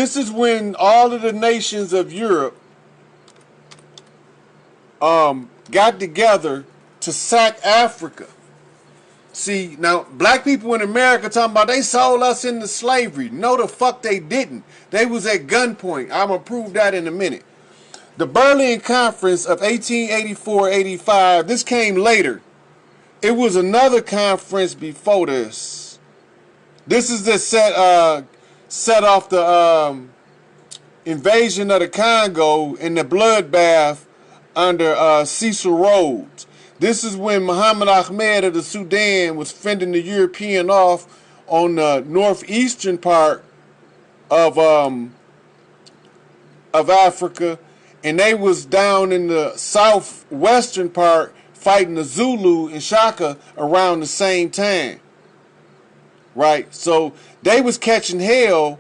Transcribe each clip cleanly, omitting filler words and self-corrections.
This is when all of the nations of Europe got together to sack Africa. See, now, black people in America talking about they sold us into slavery. No, the fuck they didn't. They was at gunpoint. I'm going to prove that in a minute. The Berlin Conference of 1884-85, this came later. It was another conference before this. This is the set off the invasion of the Congo and the bloodbath under Cecil Rhodes. This is when Muhammad Ahmed of the Sudan was fending the European off on the northeastern part of Africa, and they was down in the southwestern part fighting the Zulu and Shaka around the same time. Right? So they was catching hell.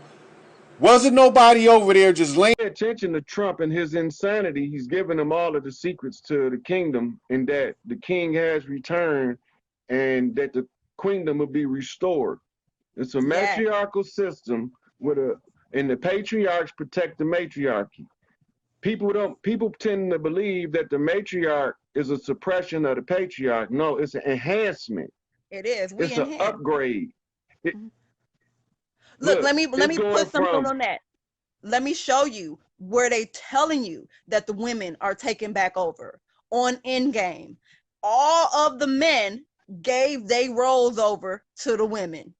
Wasn't nobody over there just laying attention to Trump and his insanity. He's giving them all of the secrets to the kingdom, and that the king has returned and that the kingdom will be restored. It's a matriarchal system with and the patriarchs protect the matriarchy. People tend to believe that the matriarch is a suppression of the patriarch. No, it's an enhancement. It is. It's an upgrade. Look, let me put something on that. Let me show you where they telling you that the women are taking back over. On Endgame, all of the men gave their roles over to the women,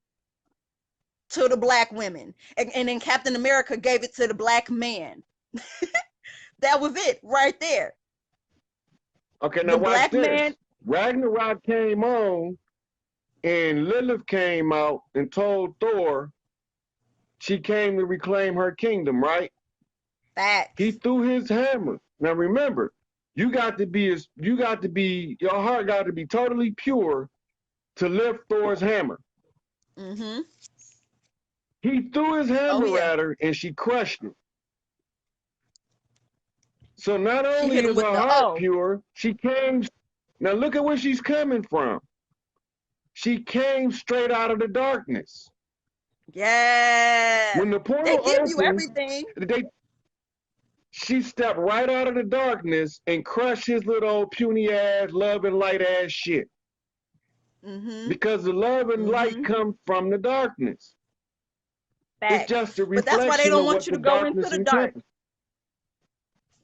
to the black women, and then Captain America gave it to the black man. That was it right there. Okay, now watch this. Ragnarok came on, and Lilith came out and told Thor she came to reclaim her kingdom, right? Facts. He threw his hammer. Now remember, your heart got to be totally pure to lift Thor's hammer. Mm-hmm. He threw his hammer at her and she crushed it. So not only is her heart pure, she came. Now look at where she's coming from. She came straight out of the darkness. Yeah. When the portal they give opened, you everything. She stepped right out of the darkness and crushed his little old puny ass, love and light ass shit. Mm-hmm. Because the love and light come from the darkness. Facts. It's just a reflection. But that's why they don't of want you to go into the dark.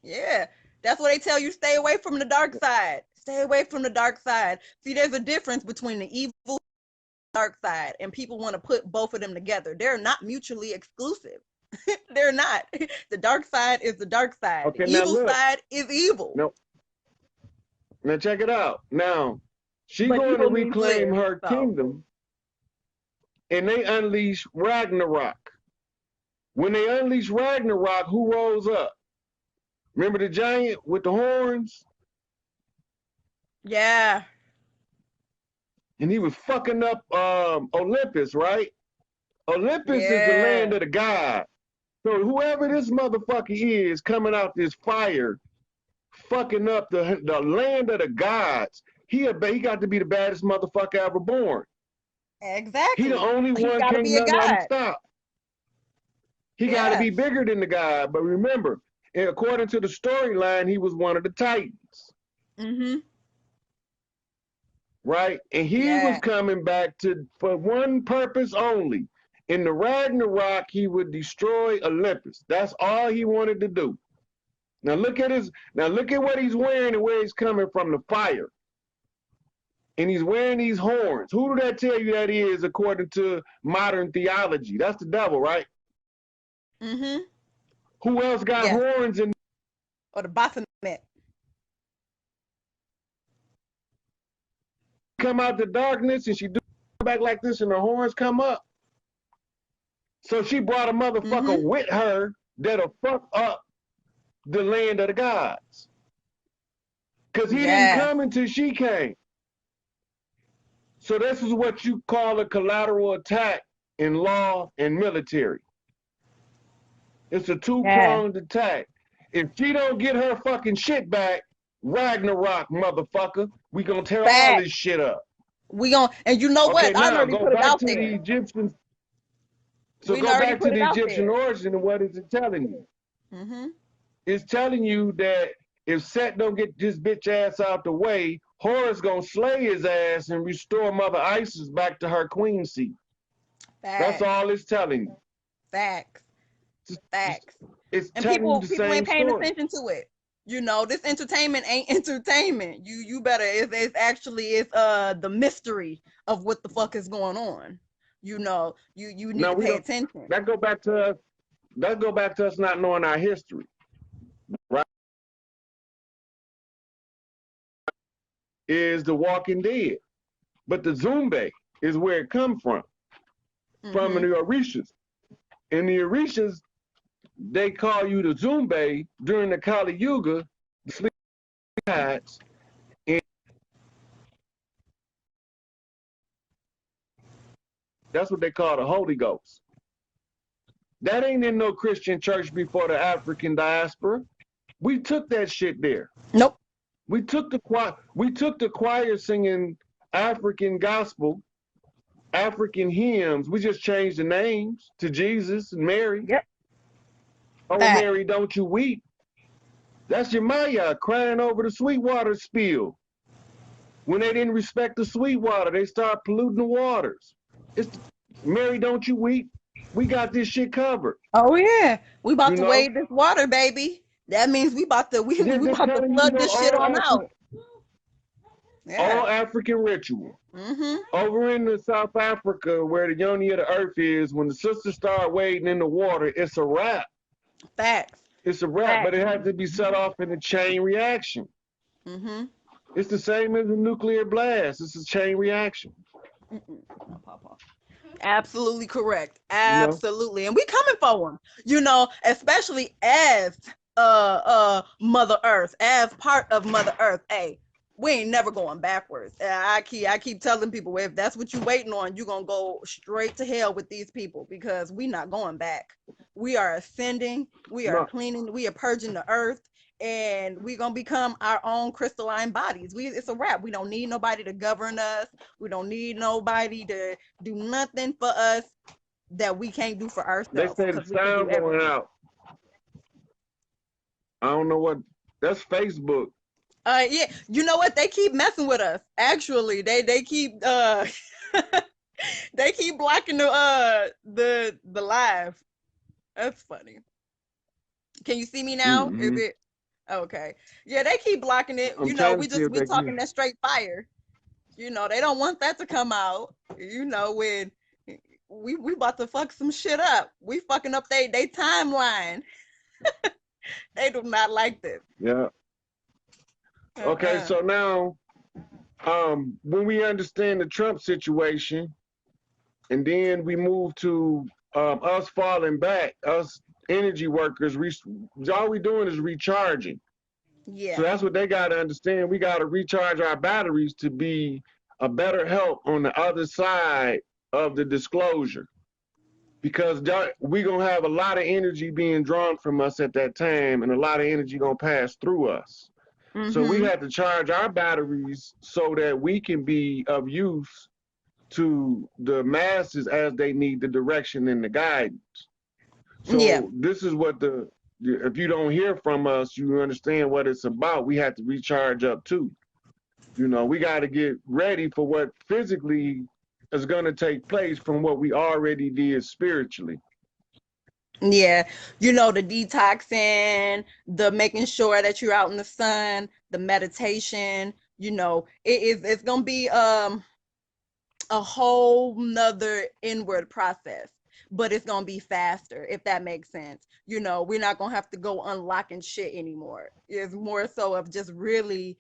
Yeah, that's why they tell you stay away from the dark side. Stay away from the dark side. See, there's a difference between the evil and the dark side, and people want to put both of them together. They're not mutually exclusive. They're not. The dark side is the dark side. Okay, the evil side is evil. Now check it out. Now, she's going to reclaim her kingdom, and they unleash Ragnarok. When they unleash Ragnarok, who rose up? Remember the giant with the horns? Yeah. And he was fucking up Olympus, right? Olympus is the land of the gods. So whoever this motherfucker is coming out this fire, fucking up the land of the gods, he got to be the baddest motherfucker ever born. Exactly. He the only one can't let him stop. He got to be bigger than the god. But remember, according to the storyline, he was one of the Titans. Mm-hmm. Right? And he was coming back for one purpose only. In the Ragnarok, he would destroy Olympus. That's all he wanted to do. Now look at what he's wearing and where he's coming from, the fire. And he's wearing these horns. Who do that tell you that is according to modern theology? That's the devil, right? Mm-hmm. Who else got horns in? Or the Baphomet. Come out the darkness and she do back like this and her horns come up. So she brought a motherfucker with her that'll fuck up the land of the gods. Because he didn't come until she came. So this is what you call a collateral attack in law and military. It's a two-pronged attack. If she don't get her fucking shit back, Ragnarok, motherfucker, we gonna tear all this shit up. We gonna, and you know what? I already put it out there. The Egyptians. So go back to the Egyptian origin, and what is it telling you? It's telling you that if Set don't get this bitch ass out the way, Horus gonna slay his ass and restore Mother Isis back to her queen seat. That's all it's telling you. Facts. It's and telling you the people same ain't paying story. attention to it. You know, this entertainment ain't entertainment. You better. It's actually the mystery of what the fuck is going on. You know, you need to pay attention. That go back to us not knowing our history, right? Is the Walking Dead, but the Zumbe is where it come from the Orishas. And the Orishas, they call you the Zumbe during the Kali Yuga, the sleep tides, and that's what they call the Holy Ghost. That ain't in no Christian church before the African diaspora. We took that shit there. Nope. We took the choir singing African gospel, African hymns. We just changed the names to Jesus and Mary. Yep. Oh, Mary, don't you weep. That's your Maya crying over the Sweetwater spill. When they didn't respect the Sweetwater, they start polluting the waters. Mary, don't you weep. We got this shit covered. Oh yeah, we about to wade this water, baby. That means we about to flood this shit on out. All African ritual. Over in the South Africa, where the yoni of the earth is, when the sisters start wading in the water, it's a wrap. Facts. It's a wrap, but it has to be set off in a chain reaction. It's the same as a nuclear blast. It's a chain reaction. Absolutely correct. Absolutely. You know? And we coming for them, you know, especially as Mother Earth, as part of Mother Earth. Hey, we ain't never going backwards. I keep telling people, if that's what you waiting on, you're gonna go straight to hell with these people, because we not going back. We are ascending, we are cleaning, we are purging the earth, and we're gonna become our own crystalline bodies. It's a wrap. We don't need nobody to govern us. We don't need nobody to do nothing for us that we can't do for ourselves. They say the sound going out. I don't know what. That's Facebook. Yeah, you know what? They keep messing with us. Actually, they keep they keep blocking the live. That's funny. Can you see me now? Is it okay? Yeah, they keep blocking it. You know, we talking that straight fire. You know, they don't want that to come out. You know, when we about to fuck some shit up. We fucking up they timeline. They do not like this. Yeah. Okay, so now, when we understand the Trump situation, and then we move to us falling back, us energy workers, all we doing is recharging. Yeah. So that's what they got to understand. We got to recharge our batteries to be a better help on the other side of the disclosure. Because we're going to have a lot of energy being drawn from us at that time, and a lot of energy going to pass through us. So we have to charge our batteries so that we can be of use to the masses as they need the direction and the guidance. So this is what if you don't hear from us, you understand what it's about. We have to recharge up too. You know, we got to get ready for what physically is going to take place from what we already did spiritually. Yeah, you know, the detoxing, the making sure that you're out in the sun, the meditation, you know, it's gonna be a whole nother inward process, but it's gonna be faster, if that makes sense. You know, we're not gonna have to go unlocking shit anymore. It's more so of just really,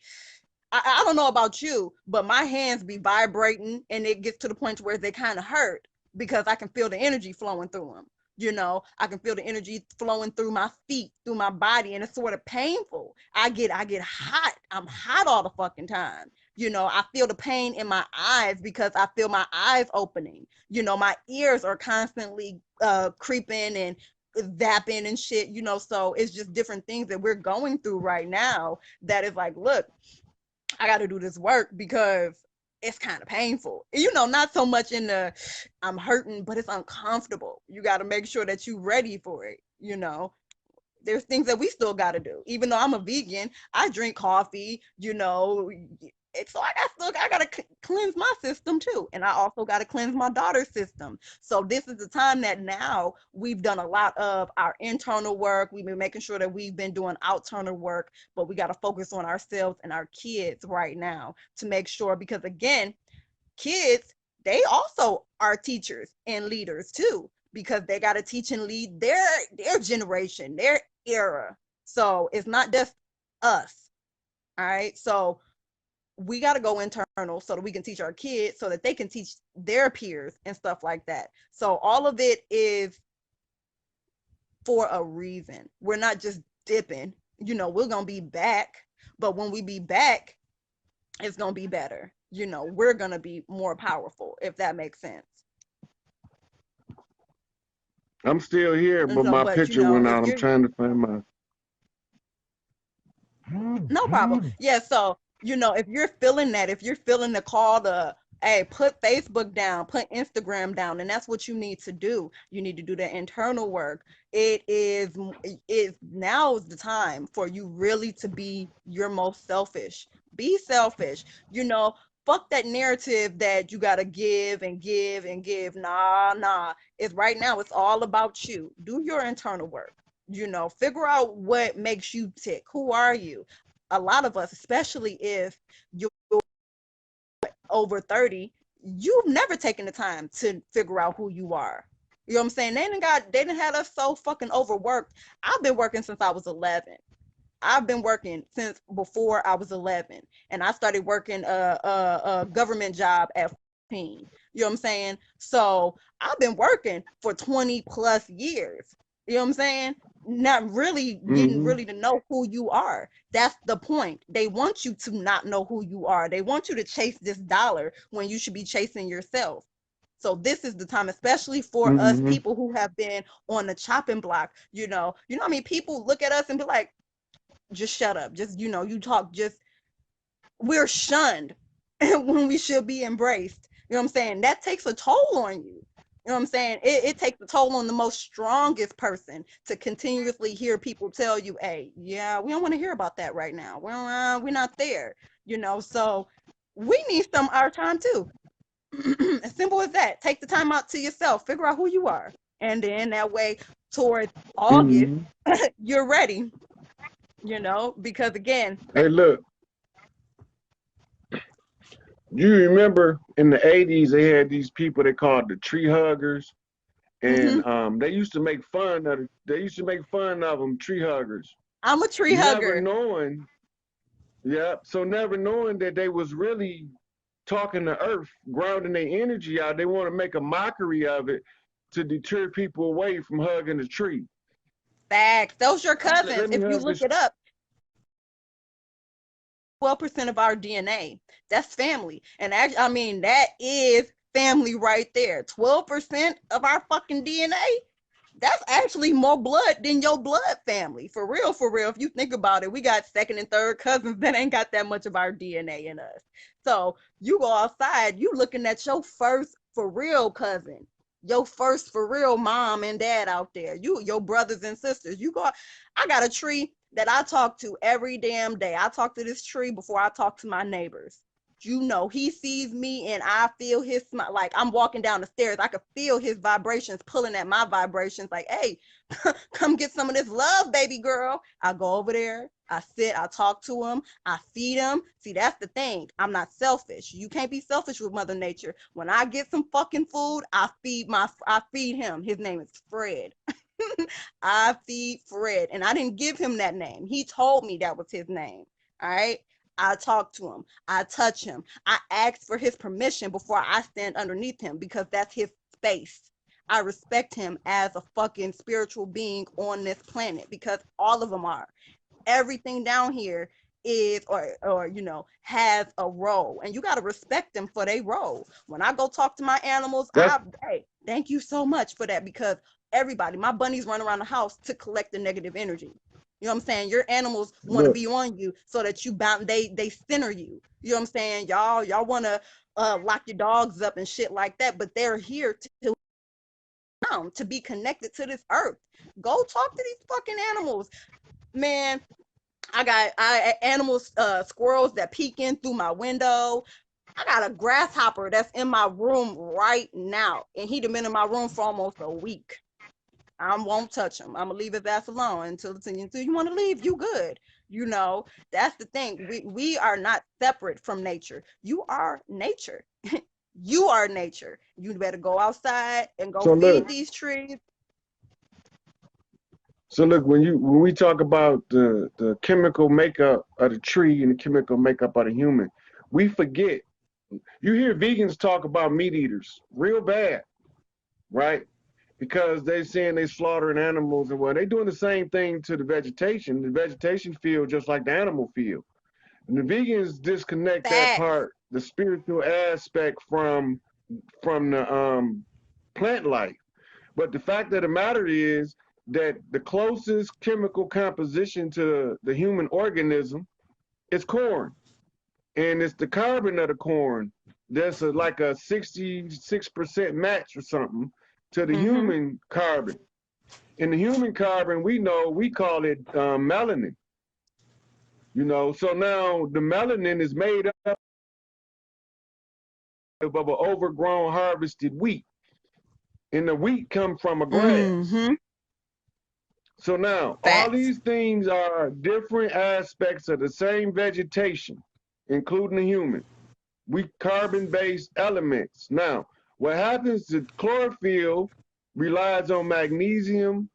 I don't know about you, but my hands be vibrating, and it gets to the point where they kind of hurt because I can feel the energy flowing through them. You know, I can feel the energy flowing through my feet, through my body, and it's sort of painful. I get hot. I'm hot all the fucking time. You know, I feel the pain in my eyes because I feel my eyes opening. You know, my ears are constantly creeping and zapping and shit, you know, so it's just different things that we're going through right now that is like, look, I got to do this work because it's kind of painful. You know, not so much in the I'm hurting, but it's uncomfortable. You got to make sure that you're ready for it. You know, there's things that we still got to do. Even though I'm a vegan, I drink coffee, you know. So I gotta cleanse my system too, and I also gotta cleanse my daughter's system. So this is the time that now we've done a lot of our internal work. We've been making sure that we've been doing external work, but we gotta focus on ourselves and our kids right now to make sure, because again, kids, they also are teachers and leaders too, because they got to teach and lead their generation, their era. So it's not just us. All right. So we got to go internal so that we can teach our kids, so that they can teach their peers and stuff like that. So all of it is for a reason. We're not just dipping, you know, we're going to be back, but when we be back, it's going to be better. You know, we're going to be more powerful, if that makes sense. I'm still here, but my picture went out. I'm trying to find my... No problem. Yeah, so, you know, if you're feeling that, if you're feeling the call to, hey, put Facebook down, put Instagram down, and that's what you need to do. You need to do the internal work. Now is the time for you really to be your most selfish. Be selfish. You know, fuck that narrative that you gotta give and give and give. Nah. It's right now, it's all about you. Do your internal work. You know, figure out what makes you tick. Who are you? A lot of us, especially if you're over 30, you've never taken the time to figure out who you are. You know what I'm saying? They didn't have us so fucking overworked. I've been working since I was 11. I've been working since before I was 11, and I started working a government job at 14. You know what I'm saying? So I've been working for 20 plus years. You know what I'm saying? Not really getting really to know who you are. That's the point. They want you to not know who you are. They want you to chase this dollar when you should be chasing yourself. So this is the time, especially for us people who have been on the chopping block. You know what I mean? People look at us and be like, just shut up. Just, you know, you talk, just, we're shunned when we should be embraced. You know what I'm saying? That takes a toll on you. You know what I'm saying? It takes a toll on the most strongest person to continuously hear people tell you, hey, yeah, we don't want to hear about that right now. Well, we're not there, you know? So we need our time too. As simple as that. Take the time out to yourself, figure out who you are. And then that way towards August, you're ready, you know, because again. Hey, look. You remember in the 80s, they had these people they called the tree huggers, and they used to make fun of them, tree huggers. I'm a tree hugger. Never knowing that they was really talking to Earth, grounding their energy out. They want to make a mockery of it to deter people away from hugging the tree. Facts. Those your cousins. If you look it up, 12% of our DNA. That's family. And I mean, that is family right there. 12% of our fucking DNA. That's actually more blood than your blood family. For real, for real. If you think about it, we got second and third cousins that ain't got that much of our DNA in us. So you go outside, you looking at your first for real cousin, your first for real mom and dad out there. Your brothers and sisters. I got a tree that I talk to every damn day. I talk to this tree before I talk to my neighbors. You know, he sees me and I feel his smile. Like I'm walking down the stairs, I could feel his vibrations pulling at my vibrations. Like, hey, come get some of this love, baby girl. I go over there, I sit, I talk to him, I feed him. See, that's the thing. I'm not selfish. You can't be selfish with Mother Nature. When I get some fucking food, I feed him. His name is Fred. I feed Fred, and I didn't give him that name. He told me that was his name. All right. I talk to him. I touch him. I ask for his permission before I stand underneath him, because that's his space. I respect him as a fucking spiritual being on this planet, because all of them are. Everything down here is or you know, has a role, and you got to respect them for their role. When I go talk to my animals, hey, thank you so much for that, because everybody, my bunnies run around the house to collect the negative energy. You know what I'm saying? Your animals want to be on you so that you bound, they center you. You know what I'm saying? Y'all want to lock your dogs up and shit like that, but they're here to be connected to this earth. Go talk to these fucking animals. Man, I got animals, squirrels that peek in through my window. I got a grasshopper that's in my room right now, and he been in my room for almost a week. I won't touch him. I'm gonna leave his ass alone until you want to leave. You good? You know, that's the thing. We are not separate from nature. You are nature. You are nature. You better go outside and go feed these trees. So look, when we talk about the chemical makeup of the tree and the chemical makeup of the human, we forget. You hear vegans talk about meat eaters real bad, right? Because they saying they slaughtering animals, and well, they doing the same thing to the vegetation. The vegetation feel just like the animal feel. And the vegans disconnect that part, the spiritual aspect from the plant life. But the fact of the matter is that the closest chemical composition to the human organism is corn. And it's the carbon of the corn that's like a 66% match or something to the human carbon. And the human carbon, we know, we call it melanin. You know, so now the melanin is made up of an overgrown harvested wheat. And the wheat come from a grass. So now all these things are different aspects of the same vegetation, including the human. We carbon-based elements. Now, what happens is chlorophyll relies on magnesium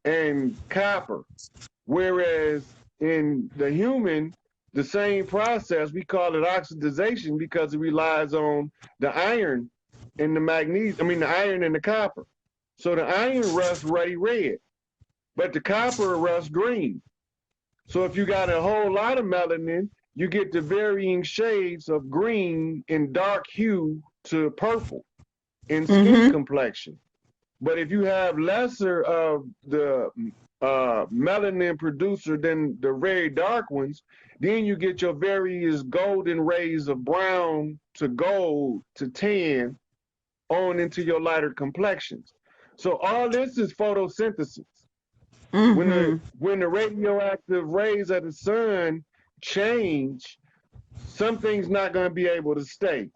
and copper, whereas in the human, the same process, we call it oxidization because it relies on the iron and the magnesium, the iron and the copper. So the iron rusts ruddy red, but the copper rusts green. So if you got a whole lot of melanin, you get the varying shades of green and dark hue to purple in skin complexion. But if you have lesser of the melanin producer than the very dark ones, then you get your various golden rays of brown to gold to tan on into your lighter complexions. So all this is photosynthesis. When the radioactive rays of the sun change, something's not going to be able to stay.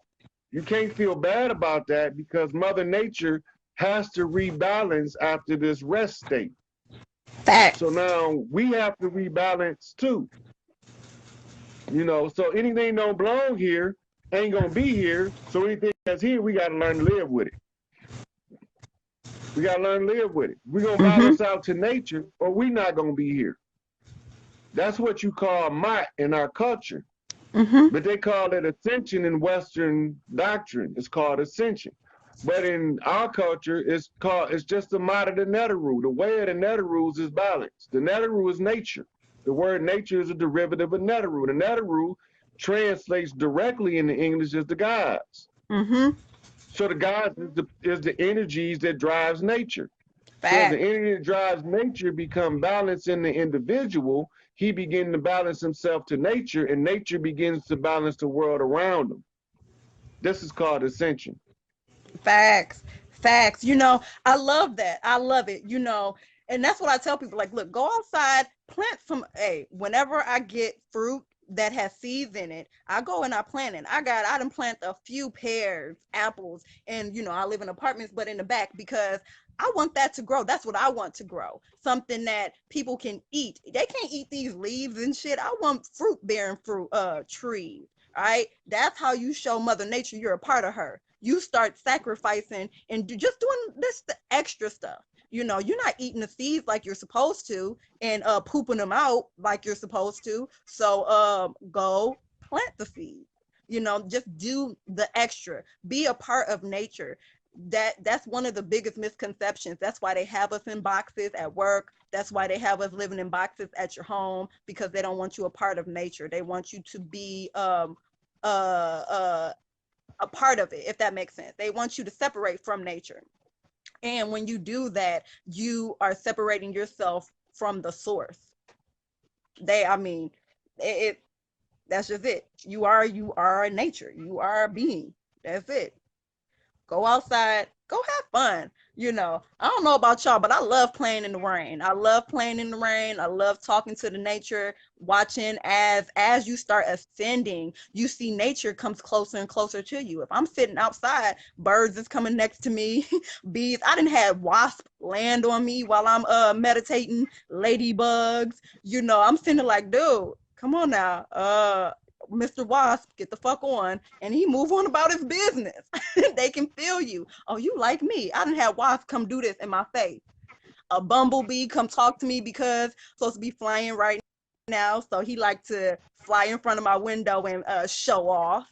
You can't feel bad about that because Mother Nature has to rebalance after this rest state. So now we have to rebalance too. You know, so anything don't belong here ain't gonna be here. So anything that's here, we gotta learn to live with it. We gotta learn to live with it. We're gonna balance out to nature, or we not gonna be here. That's what you call might in our culture. But they call it ascension in Western doctrine. It's called ascension. But in our culture, it's just the might of the Neteru. The way of the Neterus is balance. The Neteru is nature. The word nature is a derivative of Neteru. The Neteru translates directly into English as the gods. So the gods is the energies that drives nature. So as the energy that drives nature become balanced in the individual, he begins to balance himself to nature, and nature begins to balance the world around him. This is called ascension. Facts. You know, I love that. I love it. You know, and that's what I tell people. Like, look, go outside, plant some. Hey, whenever I get fruit that has seeds in it, I go and I plant it. I done plant a few pears, apples, and you know, I live in apartments, but in the back because I want that to grow. That's what I want to grow. Something that people can eat. They can't eat these leaves and shit. I want fruit bearing trees. All right. That's how you show Mother Nature you're a part of her. You start sacrificing and just doing the extra stuff. You know, you're not eating the seeds like you're supposed to and pooping them out like you're supposed to. So go plant the seed. You know, just do the extra. Be a part of nature. That's one of the biggest misconceptions. That's why they have us in boxes at work. That's why they have us living in boxes at your home, because they don't want you a part of nature. They want you to be a part of it, if that makes sense. They want you to separate from nature. And when you do that, you are separating yourself from the source. I mean, that's just it. You are a nature. You are a being. That's it. Go outside, go have fun. I don't know about y'all, but I love playing in the rain. I love playing in the rain. I love talking to the nature, watching as you start ascending, you see nature comes closer and closer to you. If I'm sitting outside, birds is coming next to me, bees. I didn't have wasp land on me while I'm meditating, ladybugs. I'm sitting like, dude, come on now. Mr. Wasp, get the fuck on, and he move on about his business. They can feel you. Oh, you like me. I didn't have Wasp come do this in my face. A bumblebee come talk to me because I'm supposed to be flying right now, so he like to fly in front of my window and show off.